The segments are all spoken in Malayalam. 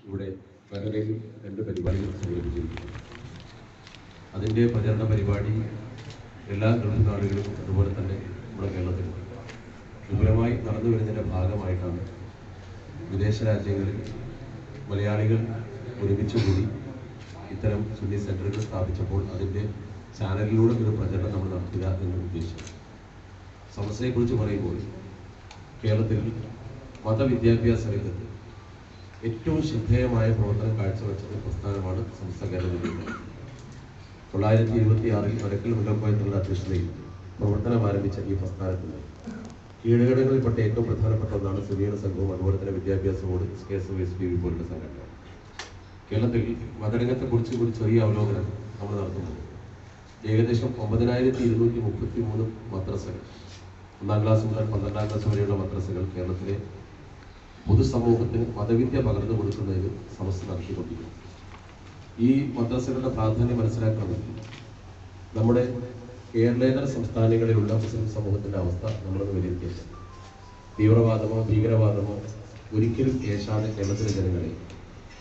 ഇവിടെ വേറെയും 2 പരിപാടികൾ സംഘടിപ്പിച്ചിരിക്കുന്നു. അതിൻ്റെ പ്രചരണ പരിപാടി എല്ലാ ഗൾഫ് നാടുകളിലും അതുപോലെ തന്നെ നമ്മുടെ കേരളത്തിലും വിപുലമായി നടന്നു വരുന്നതിൻ്റെ ഭാഗമായിട്ടാണ് വിദേശ രാജ്യങ്ങളിൽ മലയാളികൾ ഒരുമിച്ച് കൂടി ഇത്തരം സുന്നി സെൻ്ററുകൾ സ്ഥാപിച്ചപ്പോൾ അതിൻ്റെ ചാനലിലൂടെ ഒരു പ്രചരണം നമ്മൾ നടത്തുക എന്ന് ഉദ്ദേശിച്ചു. സമസ്യയെക്കുറിച്ച് പറയുമ്പോൾ കേരളത്തിൽ മതവിദ്യാഭ്യാസ രംഗത്ത് ഏറ്റവും ശ്രദ്ധേയമായ പ്രവർത്തനം കാഴ്ചവെച്ചത് പ്രസ്ഥാനമാണ് സമസ്ത കേരള ജമിയത്ത്. 1926 വടക്കൽ മുല്ലക്കോയത്തുള്ള അധ്യക്ഷതയിൽ പ്രവർത്തനം ആരംഭിച്ച ഈ പ്രസ്ഥാനത്തിന് കീഴ്ഘടകങ്ങളിൽപ്പെട്ട ഏറ്റവും പ്രധാനപ്പെട്ട ഒന്നാണ് സുനിയന സംഘവും അതുപോലെ തന്നെ വിദ്യാഭ്യാസ ബോർഡ്, KSOSPB പോലുള്ള സംഘടന. കേരളത്തിൽ മതരംഗത്തെക്കുറിച്ച് ഒരു ചെറിയ അവലോകനം നമ്മൾ നടത്തുന്നത് ഏകദേശം 9233 മദ്രസകൾ, 1ാം ക്ലാസ് മുതൽ 12ാം ക്ലാസ് വരെയുള്ള മദ്രസകൾ കേരളത്തിലെ പൊതുസമൂഹത്തിന് മതവിദ്യ പകർന്നു കൊടുക്കുന്നതിന് സമസ്ത നടത്തിക്കൊണ്ടിരിക്കുന്നു. ഈ മദ്രസകളുടെ പ്രാധാന്യം മനസ്സിലാക്കണമെങ്കിൽ നമ്മുടെ കേരളേതര സംസ്ഥാനങ്ങളിലുള്ള മുസ്ലിം സമൂഹത്തിൻ്റെ അവസ്ഥ നമ്മളൊന്ന് വിലയിരുത്തിയത്. തീവ്രവാദമോ ഭീകരവാദമോ ഒരിക്കലും ഏശാതെ കേരളത്തിലെ ജനങ്ങളെ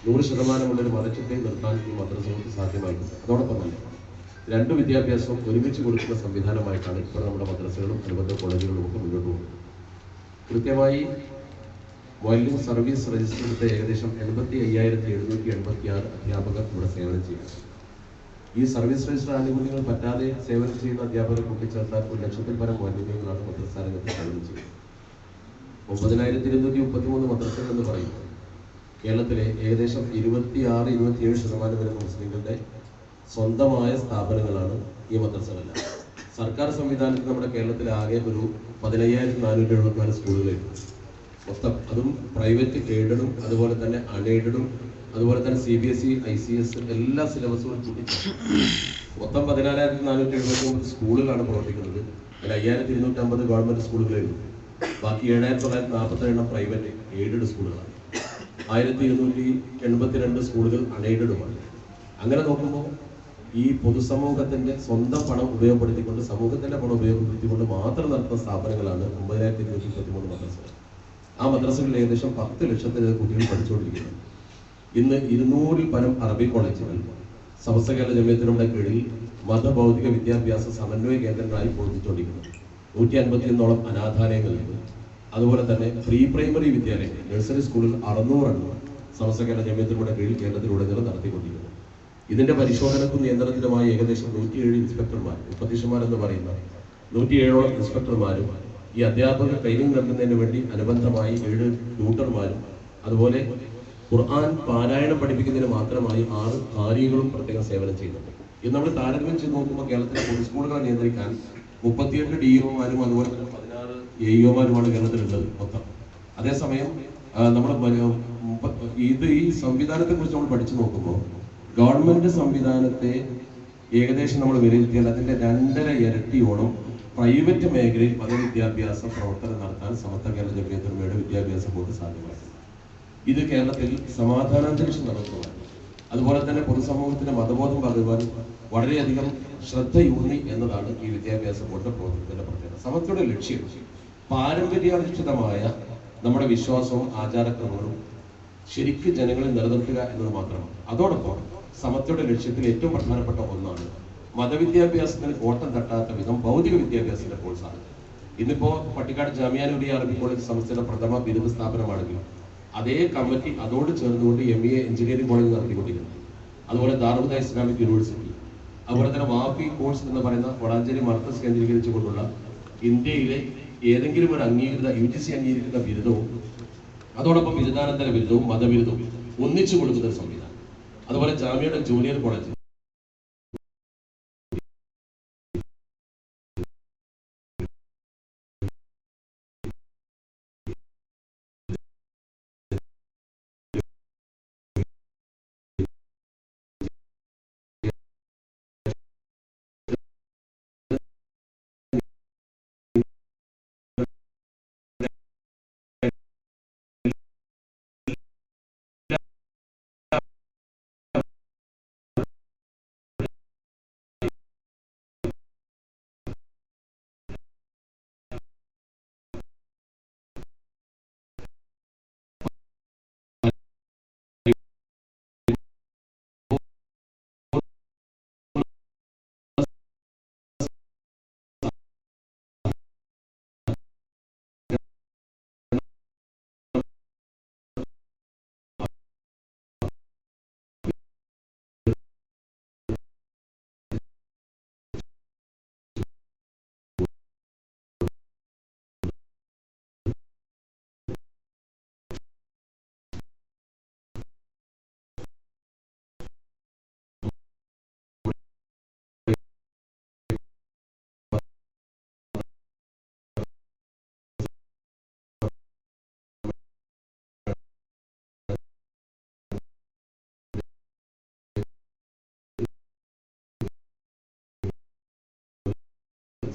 100% മതച്ചിട്ടയിൽ നിർത്താൻ ഈ മദ്രസകൾക്ക് സാധ്യമായിട്ടുണ്ട്. അതോടൊപ്പം തന്നെ 2 വിദ്യാഭ്യാസവും ഒരുമിച്ച് കൊടുക്കുന്ന സംവിധാനമായിട്ടാണ് ഇപ്പോൾ നമ്മുടെ മദ്രസകളും അനുബന്ധ കോളേജുകളും ഒക്കെ മുന്നോട്ട് പോകുന്നത്. കൃത്യമായി മുഅല്ലിം സർവീസ് രജിസ്റ്റർ എടുത്ത ഏകദേശം 85,786 അധ്യാപകർ ഇവിടെ സേവനം ചെയ്യുന്നു. ഈ സർവീസ് രജിസ്റ്റർ ആനുകൂല്യങ്ങൾ പറ്റാതെ സേവനം ചെയ്യുന്ന അധ്യാപകരെ കൂട്ടിച്ചേർത്താൽ 1 ലക്ഷത്തിൽ പരം മുഅല്ലിമീങ്ങളാണ് മദ്രസ രംഗത്ത് സേവനം ചെയ്യുന്നത്. 9,233 മദ്രസകൾ എന്ന് പറയുന്നത് കേരളത്തിലെ ഏകദേശം 26-27% വരുന്ന മുസ്ലിങ്ങളുടെ സ്വന്തമായ സ്ഥാപനങ്ങളാണ് ഈ മദ്രസകളെല്ലാം. സർക്കാർ സംവിധാനത്തിൽ നമ്മുടെ കേരളത്തിലെ ആകെ ഒരു 15,474 സ്കൂളുകളുണ്ട് മൊത്തം. അതും പ്രൈവറ്റ് എയ്ഡഡും അതുപോലെ തന്നെ അൺഎയ്ഡഡും അതുപോലെ തന്നെ CBSE ICS എല്ലാ സിലബസുകളും കൂട്ടിച്ചേർത്ത് മൊത്തം 14,479 സ്കൂളുകളാണ് പ്രവർത്തിക്കുന്നത്. അതിൽ 5,250 ഗവൺമെന്റ് സ്കൂളുകളേ ഉള്ളൂ. ബാക്കി 7,947 പ്രൈവറ്റ് എയ്ഡഡ് സ്കൂളുകളാണ്. 1,282 സ്കൂളുകൾ അൺഎയ്ഡഡുമാണ്. അങ്ങനെ നോക്കുമ്പോൾ ഈ പൊതുസമൂഹത്തിന്റെ സ്വന്തം പണം ഉപയോഗപ്പെടുത്തിക്കൊണ്ട് സമൂഹത്തിന്റെ പണം ഉപയോഗപ്പെടുത്തിക്കൊണ്ട് മാത്രം നടത്തുന്ന സ്ഥാപനങ്ങളാണ് 9,233 മദ്രസകൾ. ആ മദ്രസകളിൽ ഏകദേശം 10 ലക്ഷത്തിലേറെ കുട്ടികൾ പഠിച്ചുകൊണ്ടിരിക്കുന്നു. ഇന്ന് 200-ൽ പരം അറബി കോളേജുകൾ സമസ്ത കേരള ജമിയത്തിനുടെ കീഴിൽ മതഭൗതിക വിദ്യാഭ്യാസ സമന്വയ കേന്ദ്രങ്ങളായി പ്രവർത്തിച്ചുകൊണ്ടിരിക്കുന്നു. 151 അനാഥാലയങ്ങളുണ്ട്. അതുപോലെ തന്നെ പ്രീ പ്രൈമറി വിദ്യാലയങ്ങൾ, നഴ്സറി സ്കൂളിൽ 600 സമസ്ത കേരള ജമിയത്തിനുടെ കീഴിൽ കേരളത്തിലുടനീളം നടത്തിക്കൊണ്ടിരിക്കുന്നു. ഇതിന്റെ പരിശോധനക്കും നിയന്ത്രണത്തിനുമായി ഏകദേശം 107 ഇൻസ്പെക്ടർമാർ, മുപ്പത്തീഷന്മാരെന്ന് പറയുന്ന 107ഓളം ഇൻസ്പെക്ടർമാരും ഈ അധ്യാപക ട്രെയിനിങ് നൽകുന്നതിന് വേണ്ടി അനുബന്ധമായി 7 ട്യൂട്ടർമാരും അതുപോലെ ഖുർആൻ പാരായണം പഠിപ്പിക്കുന്നതിന് മാത്രമായി 6 ഖാരികളും പ്രത്യേകം സേവനം ചെയ്യുന്നുണ്ട്. ഇത് നമ്മൾ താരതമ്യം ചെയ്ത് നോക്കുമ്പോൾ കേരളത്തിലെ പൊതു സ്കൂളുകളെ നിയന്ത്രിക്കാൻ 38 DEOമാരും അതുപോലെ തന്നെ 16 AEOമാരുമാണ് കേരളത്തിലുള്ളത് മൊത്തം. അതേസമയം നമ്മൾ ഈ സംവിധാനത്തെ കുറിച്ച് നമ്മൾ പഠിച്ചു നോക്കുമ്പോൾ ഗവൺമെന്റ് സംവിധാനത്തെ ഏകദേശം നമ്മൾ വിലയിരുത്തിയാൽ അതിന്റെ 2.5 ഇരട്ടിയോളം പ്രൈവറ്റ് മേഖലയിൽ മതവിദ്യാഭ്യാസ പ്രവർത്തനം നടത്താൻ സമസ്ത കേരള ജമിയത്തുലമയുടെ വിദ്യാഭ്യാസ ബോർഡ് സാധ്യമാക്കി. ഇത് കേരളത്തിൽ സമാധാനാന്തരീക്ഷം നടത്തുവാൻ അതുപോലെ തന്നെ പൊതുസമൂഹത്തിന്റെ മതബോധം പകരുവാൻ വളരെയധികം ശ്രദ്ധയൂന്നി എന്നതാണ് ഈ വിദ്യാഭ്യാസ ബോർഡ് പ്രവർത്തനത്തിന്റെ പ്രത്യേകത. സമസ്തയുടെ ലക്ഷ്യം പാരമ്പര്യാധിഷ്ഠിതമായ നമ്മുടെ വിശ്വാസവും ആചാരക്രമങ്ങളും ശരിക്കും ജനങ്ങളിൽ നിലനിർത്തുക എന്നത് മാത്രമാണ്. അതോടൊപ്പം സമസ്തയുടെ ലക്ഷ്യത്തിൽ ഏറ്റവും പ്രധാനപ്പെട്ട ഒന്നാണ് മതവിദ്യാഭ്യാസത്തിന് കോട്ടം തട്ടാത്ത വിധം ഭൗതിക വിദ്യാഭ്യാസത്തിന്റെ പ്രോത്സാഹനം. ഇന്നിപ്പോ പട്ടിക്കാട് ജാമിഅ നൂരിയ അറബി കോളേജ് സമസ്തയുടെ പ്രഥമ ബിരുദ സ്ഥാപനമാണെങ്കിലും അതേ കമ്മിറ്റി അതോട് ചേർന്നുകൊണ്ട് MA എഞ്ചിനീയറിംഗ് കോളേജ് നടത്തിക്കൊണ്ടിരിക്കുന്നത്. അതുപോലെ ദാറുൽ ഇസ്ലാമിക് യൂണിവേഴ്സിറ്റി, അതുപോലെ തന്നെ വാഫി കോഴ്സ് എന്ന് പറയുന്ന വളാഞ്ചേരി മർക്കസ് കേന്ദ്രീകരിച്ചുകൊണ്ടുള്ള ഇന്ത്യയിലെ ഏതെങ്കിലും ഒരു അംഗീകൃത UGC അംഗീകരിക്കുന്ന ബിരുദവും അതോടൊപ്പം ബിരുദാനന്തര ബിരുദവും മതബിരുദവും ഒന്നിച്ചു കൊടുക്കുന്ന സംവിധാനം. അതുപോലെ ജാമിയയുടെ ജൂനിയർ കോളേജ്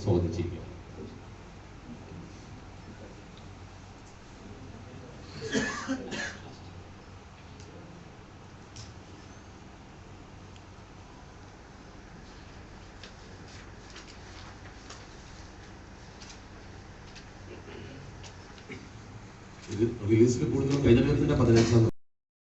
സ്വാഗതം ചെയ്യുക. ഇത് റിലീസിൽ കൂടുതലും തെരഞ്ഞെടുപ്പിന്റെ 15